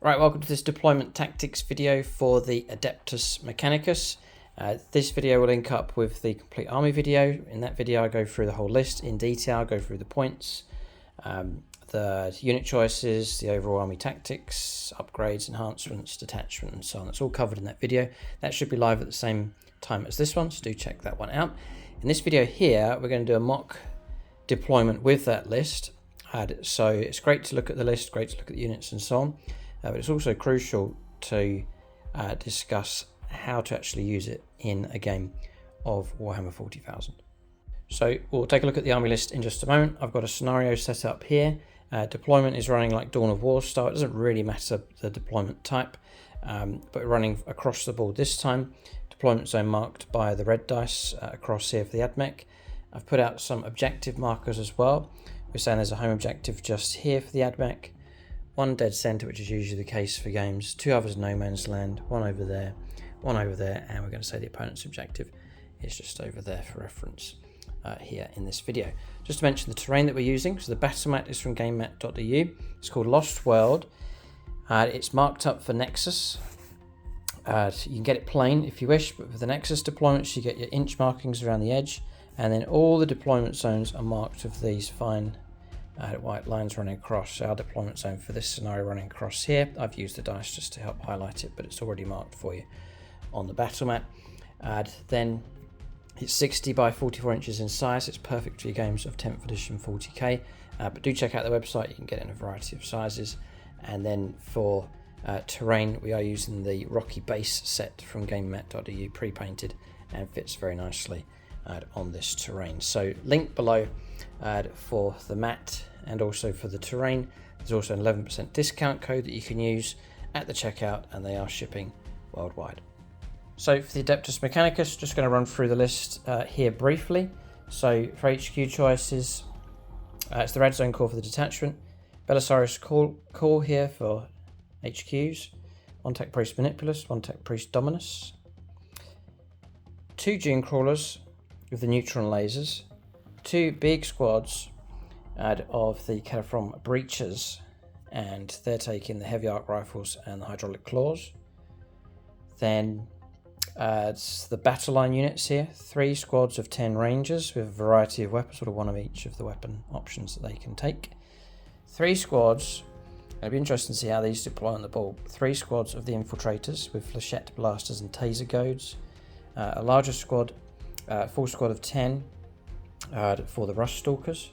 Right, welcome to this deployment tactics video for the Adeptus Mechanicus. This video will link up with the complete army video. In that video I go through the whole list in detail, go through the points, the unit choices, the overall army tactics, upgrades, enhancements, detachment and so on. It's all covered in that video. That should be live at the same time as this one, so do check that one out. In this video here we're going to do a mock deployment with that list. So it's great to look at the list, great to look at the units and so on. But it's also crucial to discuss how to actually use it in a game of Warhammer 40,000. So we'll take a look at the army list in just a moment. I've got a scenario set up here. Deployment is running like Dawn of War style. It doesn't really matter the deployment type, but running across the board this time. Deployment zone marked by the red dice across here for the AdMech. I've put out some objective markers as well. We're saying there's a home objective just here for the AdMech. One dead center, which is usually the case for games, two others no man's land, one over there, and we're going to say the opponent's objective is just over there for reference here in this video. Just to mention the terrain that we're using, so the battle mat is from gamemat.eu. It's called Lost World. It's marked up for Nexus. You can get it plain if you wish, but for the Nexus deployments you get your inch markings around the edge, and then all the deployment zones are marked with these fine white lines running across. So our deployment zone for this scenario running across here. I've used the dice just to help highlight it, but it's already marked for you on the battle mat. Then it's 60 by 44 inches in size. It's perfect for your games of 10th edition 40k, but do check out the website. You can get it in a variety of sizes. And then for terrain, we are using the Rocky base set from gamemat.eu, pre-painted, and fits very nicely on this terrain. So link below for the mat and also for the terrain. There's also an 11% discount code that you can use at the checkout, and they are shipping worldwide. So for the Adeptus Mechanicus, just going to run through the list here briefly. So for HQ choices, it's the red zone core for the detachment, Belisarius Cawl here for HQs, one tech priest Manipulus, one tech priest Dominus, two Dune Crawlers with the neutron lasers, two big squads of the Califrom breachers, and they're taking the heavy arc rifles and the hydraulic claws. Then it's the battle line units here, three squads of 10 rangers with a variety of weapons, sort of one of each of the weapon options that they can take. Three squads, it'll be interesting to see how these deploy on the board. Three squads of the Infiltrators with flechette blasters and taser goads. A larger squad, full squad of 10 for the Ruststalkers.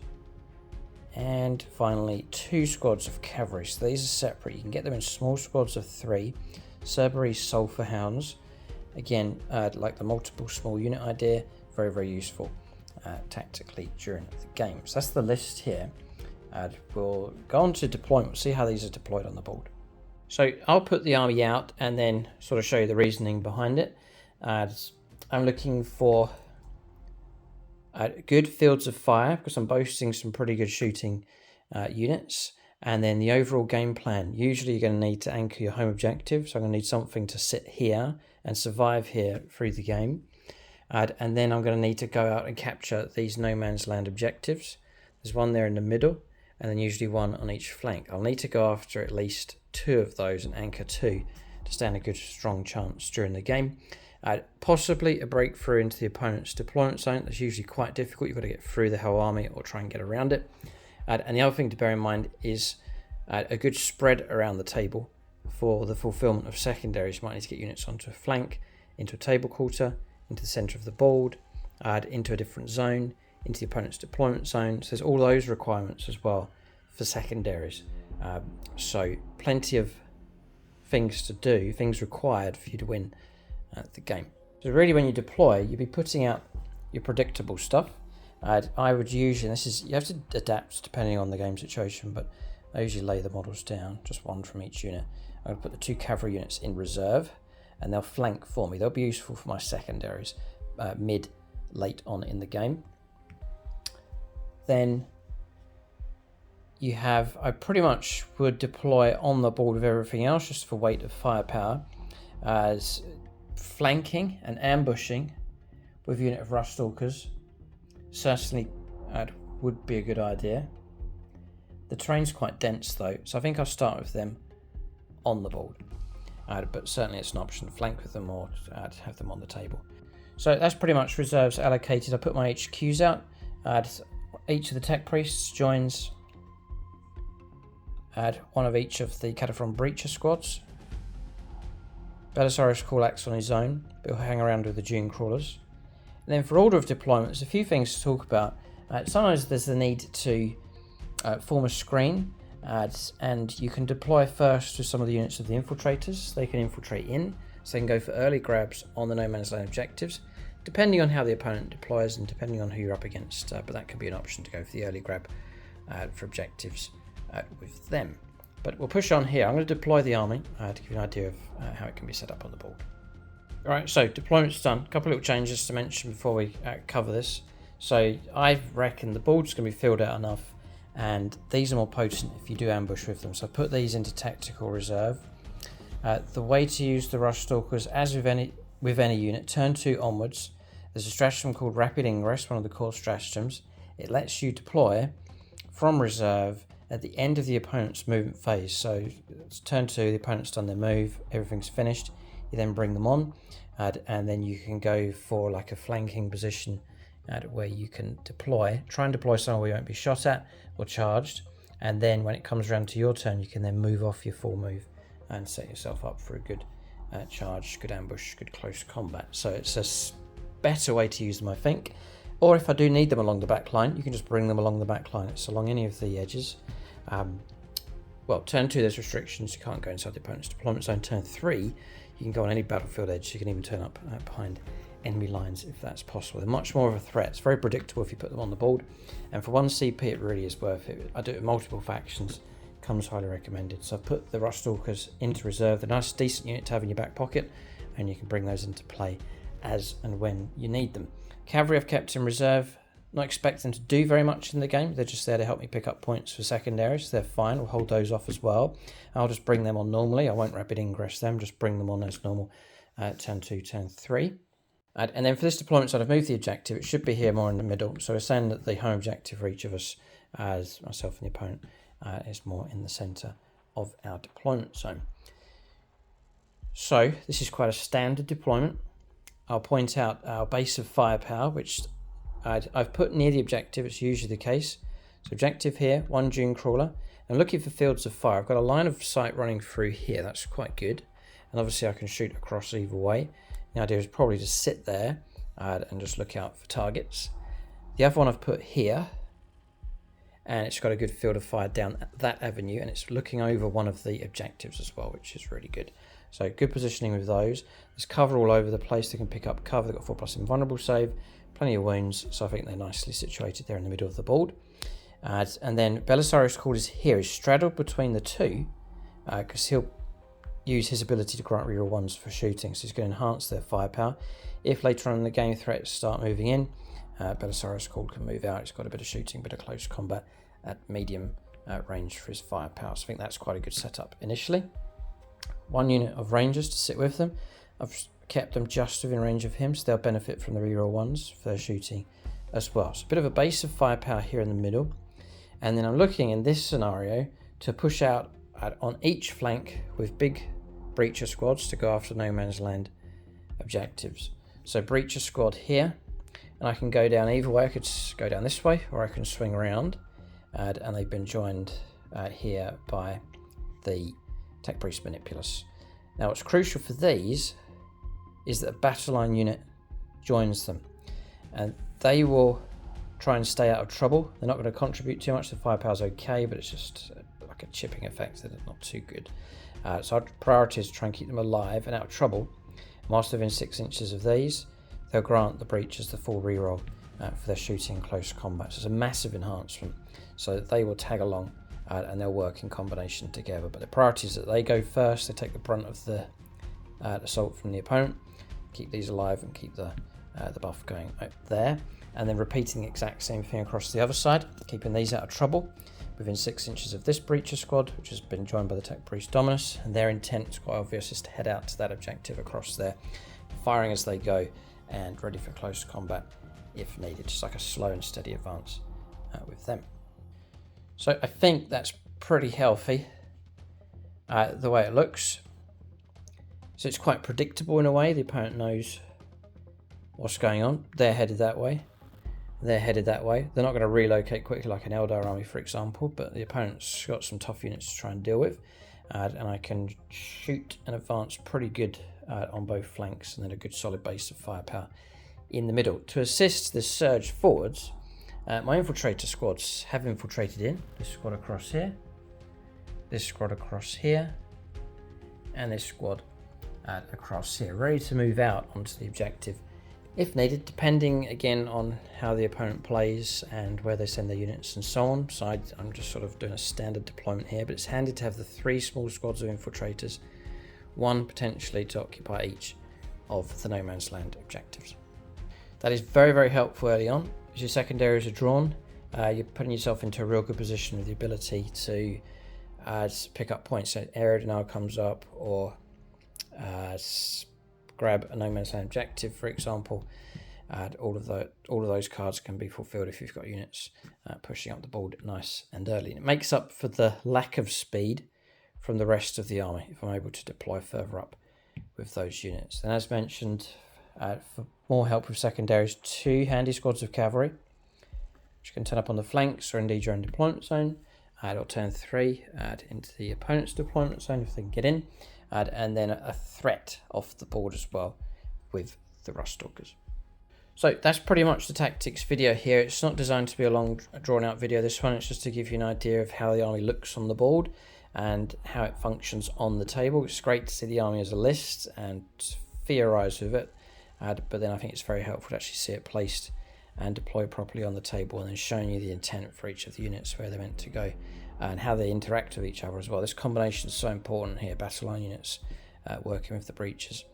And finally, two squads of cavalry. So these are separate. You can get them in small squads of 3. Cerberus Sulphur Hounds. Again, like the multiple small unit idea, very, very useful tactically during the game. So that's the list here. We'll go on to deployment. We'll see how these are deployed on the board. So I'll put the army out and then sort of show you the reasoning behind it. I'm looking for good fields of fire because I'm boasting some pretty good shooting units. And then the overall game plan. Usually you're going to need to anchor your home objective. So I'm going to need something to sit here and survive here through the game. And then I'm going to need to go out and capture these no man's land objectives. There's one there in the middle, and then usually one on each flank. I'll need to go after at least 2 of those and anchor 2 to stand a good strong chance during the game. Possibly a breakthrough into the opponent's deployment zone. That's usually quite difficult. You've got to get through the whole army or try and get around it. And the other thing to bear in mind is a good spread around the table for the fulfillment of secondaries. You might need to get units onto a flank, into a table quarter, into the center of the board, into a different zone, into the opponent's deployment zone. So there's all those requirements as well for secondaries. So plenty of things to do, things required for you to win the game. So really when you deploy, you'll be putting out your predictable stuff. I would usually, you have to adapt depending on the game situation, but I usually lay the models down, just one from each unit. I'm going to put the 2 cavalry units in reserve, and they'll flank for me. They'll be useful for my secondaries late on in the game. Then you have, I pretty much would deploy on the board with everything else just for weight of firepower, as flanking and ambushing with a unit of Ruststalkers certainly would be a good idea. The terrain's quite dense though, so I think I'll start with them on the board. But certainly it's an option to flank with them or have them on the table. So that's pretty much reserves allocated. I put my HQs out. Each of the tech priests joins. Add one of each of the Cataphron Breacher squads. Belisarius Cawl acts on his own, but he'll hang around with the Dune Crawlers. And then for order of deployments, a few things to talk about. Sometimes there's the need to form a screen, and you can deploy first to some of the units of the Infiltrators. They can infiltrate in, so they can go for early grabs on the No Man's Land objectives, depending on how the opponent deploys and depending on who you're up against. But that could be an option to go for the early grab for objectives with them. But we'll push on here. I'm going to deploy the army to give you an idea of how it can be set up on the board. Alright, so deployment's done. A couple of little changes to mention before we cover this. So I reckon the board's going to be filled out enough, and these are more potent if you do ambush with them. So I put these into tactical reserve. The way to use the Ruststalkers, as with any unit, turn 2 onwards. There's a stratagem called Rapid Ingress, one of the core stratagems. It lets you deploy from reserve at the end of the opponent's movement phase. So it's turn 2, the opponent's done their move, everything's finished. You then bring them on, and then you can go for like a flanking position where you can try and deploy somewhere where you won't be shot at or charged. And then when it comes around to your turn, you can then move off your full move and set yourself up for a good charge, good ambush, good close combat. So it's a better way to use them, I think. Or if I do need them along the back line, you can just bring them along the back line. It's along any of the edges. Well, turn 2, there's restrictions. You can't go inside the opponent's deployment zone. Turn 3, you can go on any battlefield edge. You can even turn up behind enemy lines if that's possible. They're much more of a threat. It's very predictable if you put them on the board. And for 1 CP, it really is worth it. I do it with multiple factions. Comes highly recommended. So I've put the Ruststalkers into reserve. They're a nice, decent unit to have in your back pocket, and you can bring those into play as and when you need them. Cavalry I've kept in reserve. Not expecting them to do very much in the game. They're just there to help me pick up points for secondaries. They're fine. We'll hold those off as well. I'll just bring them on normally. I won't rapid ingress them. Just bring them on as normal. Turn 2, turn 3. And then for this deployment side, I've moved the objective. It should be here more in the middle. So we're saying that the home objective for each of us, as myself and the opponent, is more in the centre of our deployment zone. So this is quite a standard deployment. I'll point out our base of firepower, which I've put near the objective. It's usually the case. So objective here, 1 Dune Crawler. I'm looking for fields of fire. I've got a line of sight running through here. That's quite good. And obviously I can shoot across either way. The idea is probably to sit there and just look out for targets. The other one I've put here, and it's got a good field of fire down that avenue, and it's looking over one of the objectives as well, which is really good. So good positioning with those. There's cover all over the place. They can pick up cover. They've got 4+ invulnerable save, plenty of wounds, so I think they're nicely situated there in the middle of the board. And then Belisarius Cawl is here. He's straddled between the two because he'll use his ability to grant reroll 1s for shooting, so he's going to enhance their firepower. If later on in the game threats start moving in, Belisarius Cawl can move out. He's got a bit of shooting, bit of close combat at medium range for his firepower. So I think that's quite a good setup initially. 1 unit of rangers to sit with them. I've kept them just within range of him, so they'll benefit from the reroll 1s for their shooting as well. So a bit of a base of firepower here in the middle. And then I'm looking in this scenario to push out on each flank with big breacher squads to go after No Man's Land objectives. So breacher squad here, and I can go down either way. I could go down this way, or I can swing around, and they've been joined here by the Tech Priest Manipulus. Now what's crucial for these is that a battle line unit joins them, and they will try and stay out of trouble. They're not going to contribute too much. The firepower's okay, but it's just like a chipping effect that it's not too good. So our priority is to try and keep them alive and out of trouble. Whilst within 6 inches of these, they'll grant the breachers the full reroll for their shooting close combat. So it's a massive enhancement. So they will tag along and they'll work in combination together. But the priority is that they go first. They take the brunt of the assault from the opponent, keep these alive and keep the buff going up there. And then repeating the exact same thing across the other side, keeping these out of trouble within 6 inches of this breacher squad, which has been joined by the Tech Priest Dominus. And their intent is quite obvious, is to head out to that objective across there, firing as they go and ready for close combat if needed, just like a slow and steady advance with them. So I think that's pretty healthy. the way it looks. So it's quite predictable in a way. The opponent knows what's going on. They're headed that way. They're headed that way. They're not going to relocate quickly like an Eldar army, for example, but the opponent's got some tough units to try and deal with. And I can shoot and advance pretty good on both flanks, and then a good solid base of firepower in the middle. To assist the surge forwards, my infiltrator squads have infiltrated in. This squad across here, this squad across here, and this squad across here, ready to move out onto the objective if needed, depending again on how the opponent plays and where they send their units and so on. So I'm just sort of doing a standard deployment here, but it's handy to have the 3 small squads of infiltrators, 1 potentially to occupy each of the no man's land objectives. That is very, very helpful early on. As your secondaries are drawn, you're putting yourself into a real good position with the ability to pick up points. So Eradicator comes up, or grab a no man's land objective, for example. All of those cards can be fulfilled if you've got units pushing up the board nice and early. And it makes up for the lack of speed from the rest of the army if I'm able to deploy further up with those units. And as mentioned, for more help with secondaries, 2 handy squads of cavalry, which can turn up on the flanks or indeed your own deployment zone, or turn 3 into the opponent's deployment zone if they can get in. And then a threat off the board as well with the Ruststalkers. So that's pretty much the tactics video here. It's not designed to be a long drawn out video, this one. It's just to give you an idea of how the army looks on the board and how it functions on the table. It's great to see the army as a list and theorize with it, but then I think it's very helpful to actually see it placed and deployed properly on the table, and then showing you the intent for each of the units, where they're meant to go and how they interact with each other as well. This combination is so important here, battle line units working with the breaches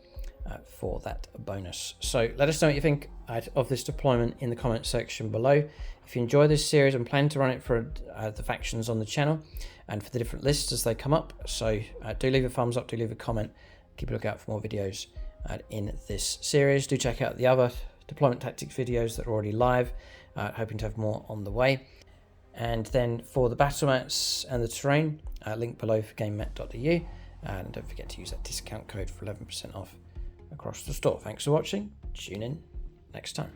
for that bonus. So let us know what you think of this deployment in the comment section below. If you enjoy this series, I'm planning to run it for the factions on the channel and for the different lists as they come up. So do leave a thumbs up, do leave a comment, keep a lookout for more videos in this series. Do check out the other deployment tactics videos that are already live, hoping to have more on the way. And then for the battle mats and the terrain, link below for gamemat.eu, and don't forget to use that discount code for 11% off across the store. Thanks for watching. Tune in next time.